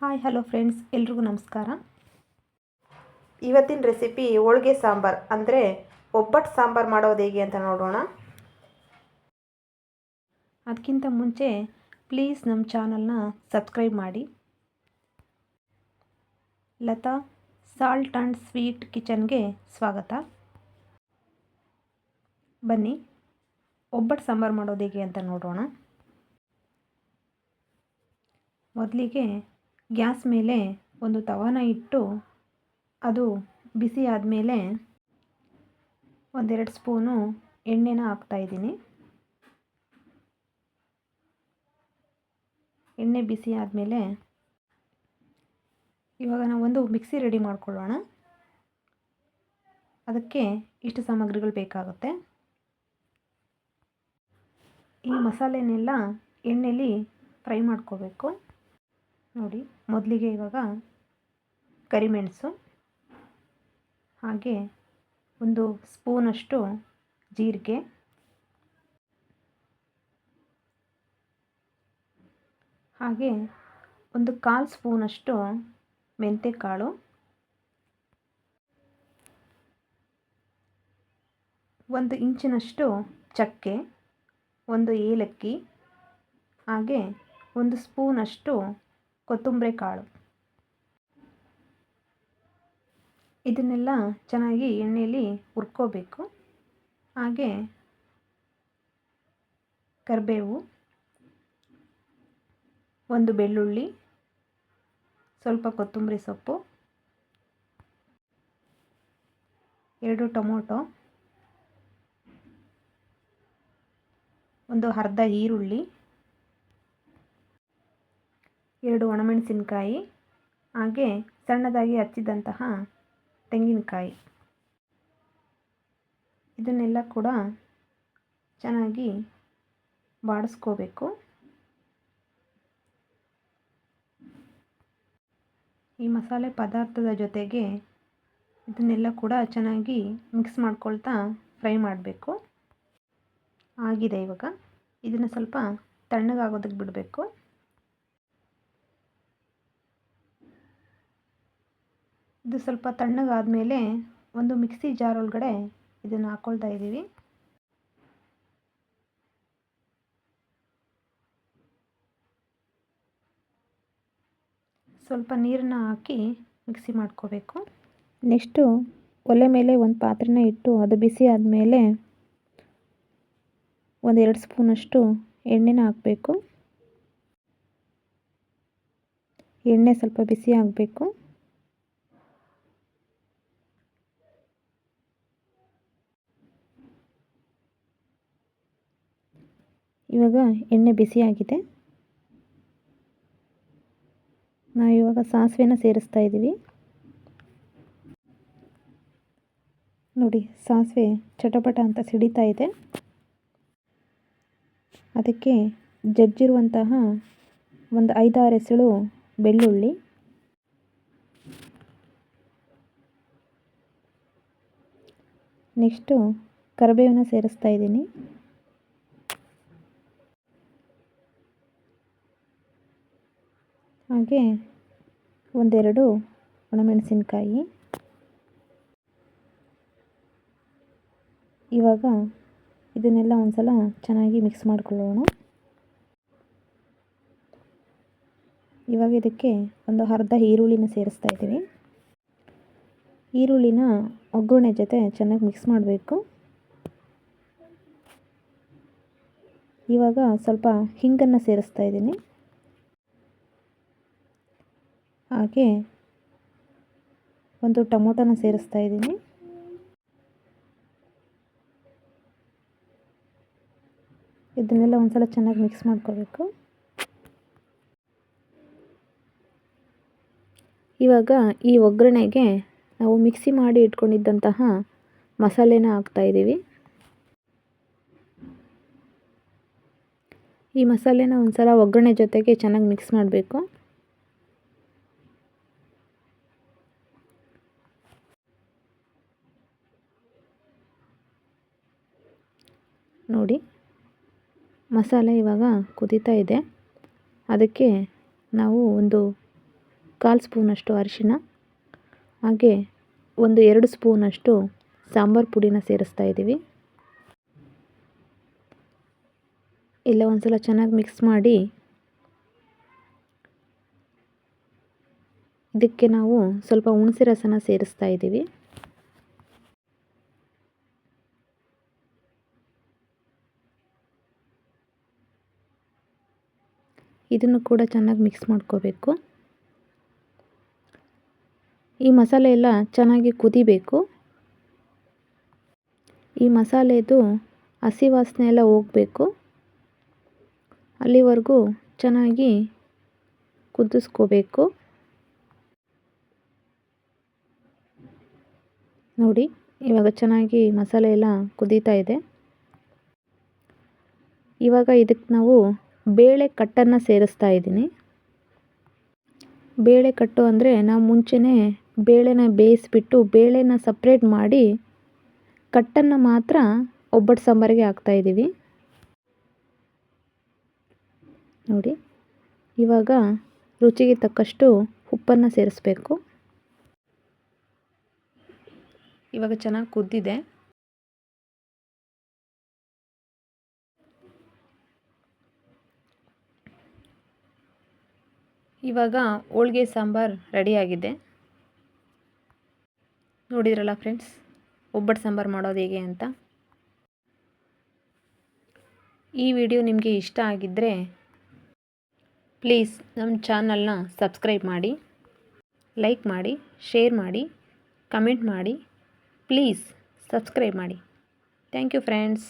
Hi hello friends, ಎಲ್ರಿಗೂ ನಮಸ್ಕಾರ. ಇವತ್ತಿನ ರೆಸಿಪಿ ಹೋಳಿಗೆ ಸಾಂಬಾರು ಅಂದರೆ ಒಬ್ಬಟ್ಟು ಸಾಂಬಾರು ಮಾಡೋದು ಹೇಗೆ ಅಂತ ನೋಡೋಣ. ಅದಕ್ಕಿಂತ ಮುಂಚೆ ಪ್ಲೀಸ್ ನಮ್ಮ ಚಾನಲ್ನ ಸಬ್ಸ್ಕ್ರೈಬ್ ಮಾಡಿ. ಲತಾ ಸಾಲ್ಟ್ ಆ್ಯಂಡ್ ಸ್ವೀಟ್ ಕಿಚನ್ಗೆ ಸ್ವಾಗತ. ಬನ್ನಿ ಒಬ್ಬಟ್ಟು ಸಾಂಬಾರು ಮಾಡೋದು ಹೇಗೆ ಅಂತ ನೋಡೋಣ. ಮೊದಲಿಗೆ ಗ್ಯಾಸ್ ಮೇಲೆ ಒಂದು ತವಾನ ಇಟ್ಟು ಅದು ಬಿಸಿ ಆದಮೇಲೆ ಒಂದೆರಡು ಸ್ಪೂನು ಎಣ್ಣೆನ ಹಾಕ್ತಾಯಿದ್ದೀನಿ. ಎಣ್ಣೆ ಬಿಸಿ ಆದಮೇಲೆ ಇವಾಗ ನಾವು ಒಂದು ಮಿಕ್ಸಿ ರೆಡಿ ಮಾಡ್ಕೊಳ್ಳೋಣ. ಅದಕ್ಕೆ ಇಷ್ಟು ಸಾಮಗ್ರಿಗಳು ಬೇಕಾಗುತ್ತೆ. ಈ ಮಸಾಲೆನೆಲ್ಲ ಎಣ್ಣೆಲಿ ಫ್ರೈ ಮಾಡ್ಕೋಬೇಕು. ನೋಡಿ, ಮೊದಲಿಗೆ ಇವಾಗ ಕರಿಮೆಣಸು, ಹಾಗೆ ಒಂದು ಸ್ಪೂನಷ್ಟು ಜೀರಿಗೆ, ಹಾಗೆ ಒಂದು 1/4 ಸ್ಪೂನಷ್ಟು ಮೆಂತ್ಯಕಾಳು, 1 ಇಂಚಿನಷ್ಟು ಚಕ್ಕೆ, 1 ಏಲಕ್ಕಿ, ಹಾಗೆ 1 ಸ್ಪೂನಷ್ಟು ಕೊತ್ತಂಬರಿ ಕಾಳು. ಇದನ್ನೆಲ್ಲ ಚೆನ್ನಾಗಿ ಎಣ್ಣೆಯಲ್ಲಿ ಹುರ್ಕೋಬೇಕು. ಹಾಗೆ ಕರಿಬೇವು, 1 ಬೆಳ್ಳುಳ್ಳಿ, ಸ್ವಲ್ಪ ಕೊತ್ತಂಬರಿ ಸೊಪ್ಪು, 2 ಟೊಮೊಟೊ, 1 ಅರ್ಧ ಈರುಳ್ಳಿ, 2 ಒಣಮೆಣಸಿನಕಾಯಿ, ಹಾಗೆ ಸಣ್ಣದಾಗಿ ಹಚ್ಚಿದಂತಹ ತೆಂಗಿನಕಾಯಿ. ಇದನ್ನೆಲ್ಲ ಕೂಡ ಚೆನ್ನಾಗಿ ಬಾಡಿಸ್ಕೋಬೇಕು. ಈ ಮಸಾಲೆ ಪದಾರ್ಥದ ಜೊತೆಗೆ ಇದನ್ನೆಲ್ಲ ಕೂಡ ಚೆನ್ನಾಗಿ ಮಿಕ್ಸ್ ಮಾಡ್ಕೊಳ್ತಾ ಫ್ರೈ ಮಾಡಬೇಕು. ಆಗಿದೆ. ಇವಾಗ ಇದನ್ನು ಸ್ವಲ್ಪ ತಣ್ಣಗಾಗೋದಕ್ಕೆ ಬಿಡಬೇಕು. ಇದು ಸ್ವಲ್ಪ ತಣ್ಣಗಾದಮೇಲೆ ಒಂದು ಮಿಕ್ಸಿ ಜಾರ್ ಒಳಗಡೆ ಇದನ್ನು ಹಾಕ್ಕೊಳ್ತಾ ಇದ್ದೀವಿ. ಸ್ವಲ್ಪ ನೀರನ್ನ ಹಾಕಿ ಮಿಕ್ಸಿ ಮಾಡ್ಕೋಬೇಕು. ನೆಕ್ಸ್ಟು ಒಲೆ ಮೇಲೆ ಒಂದು ಪಾತ್ರೆನ ಇಟ್ಟು ಅದು ಬಿಸಿ ಆದಮೇಲೆ 1-2 ಸ್ಪೂನಷ್ಟು ಎಣ್ಣೆನ ಹಾಕಬೇಕು. ಎಣ್ಣೆ ಸ್ವಲ್ಪ ಬಿಸಿ ಆಗಬೇಕು. ಇವಾಗ ಎಣ್ಣೆ ಬಿಸಿಯಾಗಿದೆ. ನಾವು ಇವಾಗ ಸಾಸಿವೆನ ಸೇರಿಸ್ತಾ ಇದ್ದೀವಿ. ನೋಡಿ, ಸಾಸಿವೆ ಚಟಪಟ ಅಂತ ಸಿಡಿತಾ ಇದೆ. ಅದಕ್ಕೆ ಜಜ್ಜಿರುವಂತಹ ಒಂದು 5-6 ಎಸಳು ಬೆಳ್ಳುಳ್ಳಿ, ನೆಕ್ಸ್ಟು ಕರಿಬೇವನ್ನ ಸೇರಿಸ್ತಾ ಇದ್ದೀನಿ. ಹಾಗೆ 1-2 ಒಣಮೆಣಸಿನಕಾಯಿ. ಇವಾಗ ಇದನ್ನೆಲ್ಲ ಒಂದ್ಸಲ ಚೆನ್ನಾಗಿ ಮಿಕ್ಸ್ ಮಾಡ್ಕೊಳ್ಳೋಣ. ಇವಾಗ ಇದಕ್ಕೆ ಒಂದು ಅರ್ಧ ಈರುಳ್ಳಿನ ಸೇರಿಸ್ತಾ ಇದ್ದೀವಿ. ಈರುಳ್ಳಿನ ಒಗ್ಗರಣೆ ಜೊತೆ ಚೆನ್ನಾಗಿ ಮಿಕ್ಸ್ ಮಾಡಬೇಕು. ಇವಾಗ ಸ್ವಲ್ಪ ಹಿಂಗನ್ನು ಸೇರಿಸ್ತಾ ಇದ್ದೀನಿ. ಹಾಗೆ ಒಂದು ಟೊಮೊಟೊನ ಸೇರಿಸ್ತಾ ಇದ್ದೀನಿ. ಇದನ್ನೆಲ್ಲ ಒಂದ್ಸಲ ಚೆನ್ನಾಗಿ ಮಿಕ್ಸ್ ಮಾಡ್ಕೋಬೇಕು. ಇವಾಗ ಈ ಒಗ್ಗರಣೆಗೆ ನಾವು ಮಿಕ್ಸಿ ಮಾಡಿ ಇಟ್ಕೊಂಡಿದ್ದಂತಹ ಮಸಾಲೆನ ಹಾಕ್ತಾ ಇದ್ದೀವಿ. ಈ ಮಸಾಲೆನ ಒಂದ್ಸಲ ಒಗ್ಗರಣೆ ಜೊತೆಗೆ ಚೆನ್ನಾಗಿ ಮಿಕ್ಸ್ ಮಾಡಬೇಕು. ನೋಡಿ, ಮಸಾಲೆ ಇವಾಗ ಕುದೀತಾ ಇದೆ. ಅದಕ್ಕೆ ನಾವು ಒಂದು 1/4 ಸ್ಪೂನಷ್ಟು ಅರಿಶಿನ, ಹಾಗೆ 1-2 ಸ್ಪೂನಷ್ಟು ಸಾಂಬಾರು ಪುಡಿನ ಸೇರಿಸ್ತಾ ಇದ್ದೀವಿ. ಎಲ್ಲ ಒಂದು ಸಲ ಚೆನ್ನಾಗಿ ಮಿಕ್ಸ್ ಮಾಡಿ ಇದಕ್ಕೆ ನಾವು ಸ್ವಲ್ಪ ಹುಣಸೆ ರಸನ ಸೇರಿಸ್ತಾ ಇದ್ದೀವಿ. ಇದನ್ನು ಕೂಡ ಚೆನ್ನಾಗಿ ಮಿಕ್ಸ್ ಮಾಡ್ಕೋಬೇಕು. ಈ ಮಸಾಲೆ ಎಲ್ಲ ಚೆನ್ನಾಗಿ ಕುದಿಬೇಕು. ಈ ಮಸಾಲೆದು ಹಸಿ ವಾಸನೆ ಎಲ್ಲ ಹೋಗಬೇಕು. ಅಲ್ಲಿವರೆಗೂ ಚೆನ್ನಾಗಿ ಕುದಿಸ್ಕೋಬೇಕು. ನೋಡಿ, ಇವಾಗ ಚೆನ್ನಾಗಿ ಮಸಾಲೆ ಎಲ್ಲ ಕುದೀತಾ ಇದೆ. ಇವಾಗ ಇದಕ್ಕೆ ನಾವು ಬೇಳೆ ಕಟ್ಟನ್ನು ಸೇರಿಸ್ತಾ ಇದ್ದೀನಿ. ಬೇಳೆ ಕಟ್ಟು ಅಂದರೆ ನಾವು ಮುಂಚೆನೇ ಬೇಳೆನ ಬೇಯಿಸ್ಬಿಟ್ಟು ಬೇಳೆನ ಸಪ್ರೇಟ್ ಮಾಡಿ ಕಟ್ಟನ್ನು ಮಾತ್ರ ಒಬ್ಬಟ್ಟು ಸಾಂಬಾರಿಗೆ ಹಾಕ್ತಾಯಿದ್ದೀವಿ. ನೋಡಿ, ಇವಾಗ ರುಚಿಗೆ ತಕ್ಕಷ್ಟು ಉಪ್ಪನ್ನು ಸೇರಿಸ್ಬೇಕು. ಇವಾಗ ಚೆನ್ನಾಗಿ ಕುದ್ದಿದೆ. ಇವಾಗ ಹೋಳಿಗೆ ಸಾಂಬಾರು ರೆಡಿಯಾಗಿದೆ. ನೋಡಿದ್ರಲ್ಲ ಫ್ರೆಂಡ್ಸ್, ಒಬ್ಬಟ್ಟು ಸಾಂಬಾರು ಮಾಡೋದು ಹೇಗೆ ಅಂತ. ಈ ವಿಡಿಯೋ ನಿಮಗೆ ಇಷ್ಟ ಆಗಿದ್ದರೆ ಪ್ಲೀಸ್ ನಮ್ಮ ಚಾನಲ್ನ ಸಬ್ಸ್ಕ್ರೈಬ್ ಮಾಡಿ, ಲೈಕ್ ಮಾಡಿ, ಶೇರ್ ಮಾಡಿ, ಕಮೆಂಟ್ ಮಾಡಿ. ಪ್ಲೀಸ್ ಸಬ್ಸ್ಕ್ರೈಬ್ ಮಾಡಿ. Thank you friends.